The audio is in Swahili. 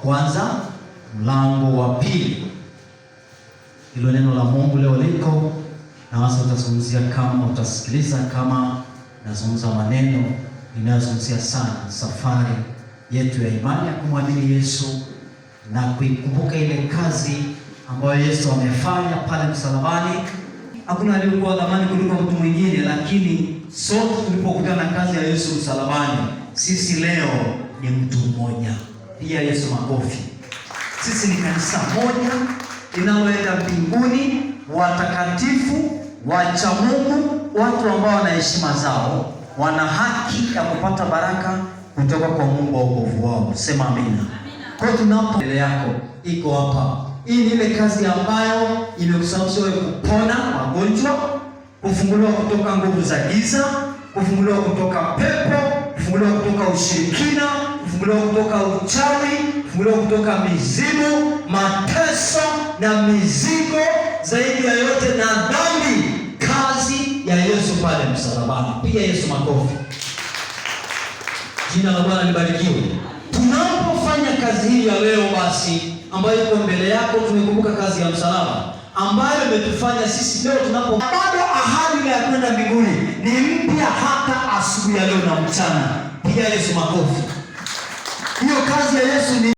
kwanza mlango wa pili. Hilo neno la Mungu leo liko na wasa utazungumzia, kama utasikiliza, kama nazungumza maneno ninayozungumzia sana safari yetu ya imani ya kumwamini Yesu na kuikumbuka ile kazi ambayo Yesu amefanya pale msalabani. Hakuna aliyekuwa dhamani kuliko mtu mwingine, lakini sote tulipokutana na kazi ya Yesu msalabani, sisi leo ni mtu mmoja. Pia Yesu makofi. Sisi ni kanisa moja linaloenda mbinguni, watakatifu, wacha Mungu, watu ambao wana heshima zao, wana haki ya kupata baraka kutoka kwa Mungu wa wokovu wao. Sema amina. Kwa hiyo tunapo mbele yako iko hapa. Hii ni ile kazi ambayo imekusababisha wewe kupona magonjwa, kufunguliwa kutoka nguvu za giza, kufunguliwa kutoka pepo, kufunguliwa kutoka ushirikina, kufunguliwa kutoka uchawi, kufunguliwa kutoka mizimu, mateso na mizigo, zaidi ya yote na dhambi. Kazi ya Yesu pale msalabani. Piga Yesu makofi. Jina la Bwana libarikiwe. Tunapofanya kazi hii ya leo basi ambayo iko mbele yako, tumekumbuka kazi ya msalaba ambayo imetufanya sisi leo tunapo bado ahadi ya kwenda mbinguni ni mpya hata asubuhi ya leo na mchana. Piga Yesu makofi. Hiyo kazi ya Yesu ni